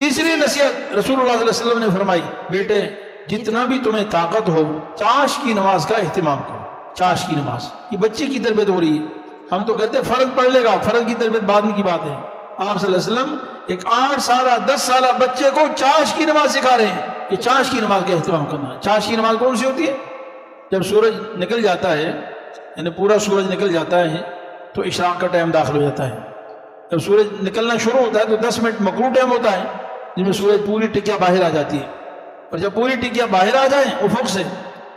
تیسری نصیحت رسول اللہ صلی اللہ علیہ وسلم نے فرمائی، بیٹے جتنا بھی تمہیں طاقت ہو چاش کی نماز کا اہتمام کرو۔ چاش کی نماز، یہ بچے کی تربیت ہو رہی ہے۔ ہم تو کہتے ہیں فرض پڑھ لے گا، فرض کی تربیت بعد میں کی بات ہے۔ آپ صلی اللہ علیہ وسلم ایک 8 سالہ 10 سالہ بچے کو چاش کی نماز سکھا رہے ہیں کہ چاش کی نماز کا اہتمام کرنا ہے۔ چاش کی نماز کون سی ہوتی ہے؟ جب سورج نکل جاتا ہے، یعنی پورا سورج نکل جاتا ہے تو اشراق کا ٹائم داخل ہو جاتا ہے۔ جب سورج نکلنا شروع ہوتا ہے تو 10 منٹ مکروہ ٹائم ہوتا ہے جن میں سورج پوری ٹکیا باہر آ جاتی ہے، اور جب پوری ٹکیا باہر آ جائیں افق سے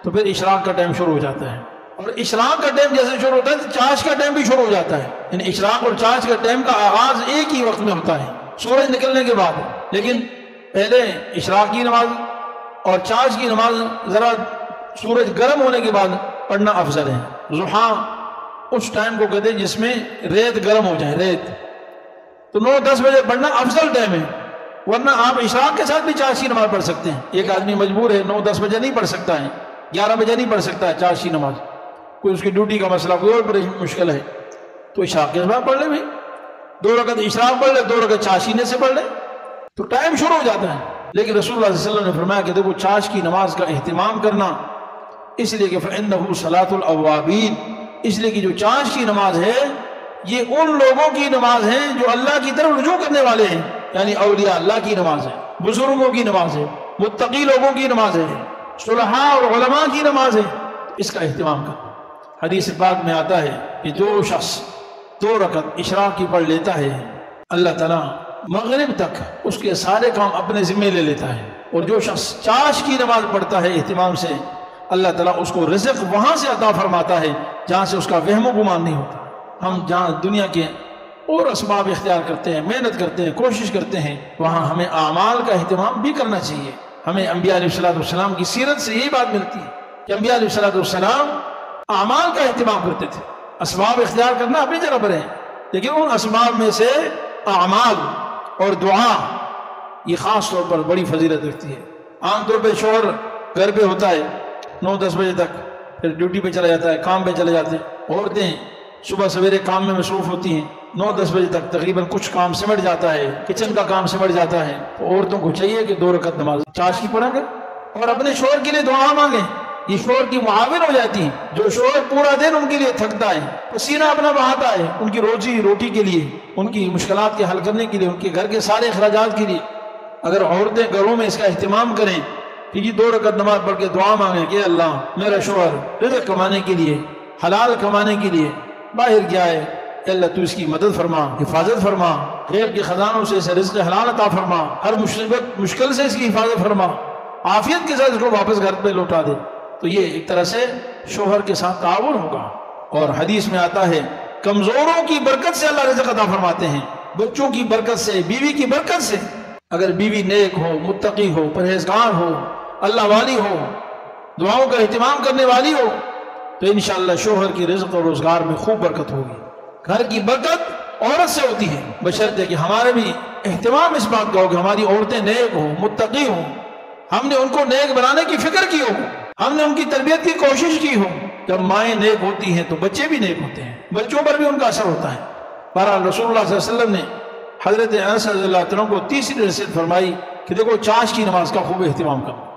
تو پھر اشراق کا ٹائم شروع ہو جاتا ہے، اور اشراق کا ٹائم جیسے شروع ہوتا ہے تو چاش کا ٹائم بھی شروع ہو جاتا ہے۔ یعنی اشراق اور چاش کا ٹائم کا آغاز ایک ہی وقت میں ہوتا ہے، سورج نکلنے کے بعد، لیکن پہلے اشراق کی نماز اور چاش کی نماز ذرا سورج گرم ہونے کے بعد پڑھنا افضل ہے۔ ضحیٰ اس ٹائم کو کہتے ہیں جس میں ریت گرم ہو جائے، ریت، تو 9-10 بجے پڑھنا افضل ٹائم ہے، ورنہ آپ اشراق کے ساتھ بھی چاش کی نماز پڑھ سکتے ہیں۔ ایک آدمی مجبور ہے 9-10 بجے نہیں پڑھ سکتا ہے، 11 بجے نہیں پڑھ سکتا ہے چاش کی نماز، کوئی اس کی ڈیوٹی کا مسئلہ، کوئی اور مشکل ہے، تو اشراق کے بعد پڑھ لے بھائی، 2 رکعت اشراق پڑھ لے، 2 رکعت چاشینے سے پڑھ لے، تو ٹائم شروع ہو جاتا ہے۔ لیکن رسول اللہ صلی اللہ علیہ وسلم نے فرمایا کہ دیکھو چاش کی نماز کا اہتمام کرنا، اس لیے کہ فَإِنَّهُ صَلَاةُ الْأَوَّابِينَ، اس لیے کہ جو چاش کی نماز ہے یہ ان لوگوں کی نماز ہے جو اللہ کی طرف رجوع کرنے والے ہیں، یعنی اولیاء اللہ کی نماز ہے، بزرگوں کی نماز ہے، متقی لوگوں کی نماز ہے، صلحاء اور علماء کی نماز ہے، اس کا اہتمام کرنا۔ حدیث پاک میں آتا ہے کہ جو شخص 2 رکعت اشراق کی پڑھ لیتا ہے اللہ تعالیٰ مغرب تک اس کے سارے کام اپنے ذمے لے لیتا ہے، اور جو شخص چاش کی نماز پڑھتا ہے اہتمام سے اللہ تعالیٰ اس کو رزق وہاں سے عطا فرماتا ہے جہاں سے اس کا وہم و گمان نہیں ہوتا۔ ہم جہاں دنیا کے اور اسباب اختیار کرتے ہیں، محنت کرتے ہیں، کوشش کرتے ہیں، وہاں ہمیں اعمال کا اہتمام بھی کرنا چاہیے۔ ہمیں انبیاء علیہ السلام کی سیرت سے یہی بات ملتی ہے کہ انبیاء علیہ السلام اعمال کا اہتمام کرتے تھے۔ اسباب اختیار کرنا اپنی جگہ پر ہے، لیکن ان اسباب میں سے اعمال اور دعا یہ خاص طور پر بڑی فضیلت رکھتی ہے۔ عام طور پہ شوہر گھر پہ ہوتا ہے 9-10 بجے تک، پھر ڈیوٹی پہ چلا جاتا ہے، کام پہ چلے جاتے ہیں، عورتیں صبح سویرے کام میں مصروف ہوتی ہیں، 9-10 بجے تک تقریباً کچھ کام سمٹ جاتا ہے، کچن کا کام سمٹ جاتا ہے، تو عورتوں کو چاہیے کہ 2 رکعت نماز چاش کی پڑھا کر اور اپنے شوہر کے لیے دعا مانگیں، یہ شوہر کی معاون ہو جاتی ہیں۔ جو شوہر پورا دن ان کے لیے تھکتا ہے، پسینہ اپنا بہاتا ہے ان کی روٹی کے لیے، ان کی مشکلات کے حل کرنے کے لیے، ان کے گھر کے سارے اخراجات کے لیے، اگر عورتیں گھروں میں اس کا اہتمام کریں کہ یہ 2 رکعت نماز پڑھ کے دعا مانگیں کہ اللہ میرا شوہر رزق کمانے کے لیے، حلال کمانے کے لیے باہر گیا ہے، کہ اللہ تو اس کی مدد فرما، حفاظت فرما، غیر کے خزانوں سے اسے رزق حلال عطا فرما، ہر مشکل سے اس کی حفاظت فرما، عافیت کے ساتھ اس کو واپس گھر پہ لوٹا دے، تو یہ ایک طرح سے شوہر کے ساتھ تعاون ہوگا۔ اور حدیث میں آتا ہے کمزوروں کی برکت سے اللہ رزق عطا فرماتے ہیں، بچوں کی برکت سے، بیوی کی برکت سے۔ اگر بیوی نیک ہو، متقی ہو، پرہیزگار ہو، اللہ والی ہو، دعاؤں کا اہتمام کرنے والی ہو، تو انشاءاللہ شوہر کی رزق اور روزگار میں خوب برکت ہوگی۔ گھر کی برکت عورت سے ہوتی ہے، بشرطے کہ ہمارے بھی اہتمام اس بات کا ہو کہ ہماری عورتیں نیک ہوں، متقی ہوں، ہم نے ان کو نیک بنانے کی فکر کی ہو، ہم نے ان کی تربیت کی کوشش کی ہو۔ جب مائیں نیک ہوتی ہیں تو بچے بھی نیک ہوتے ہیں، بچوں پر بھی ان کا اثر ہوتا ہے۔ بہرحال رسول اللہ صلی اللہ علیہ وسلم نے حضرت انس رضی اللہ عنہ کو تیسری نصیحت فرمائی کہ دیکھو چاش کی نماز کا خوب اہتمام کرو۔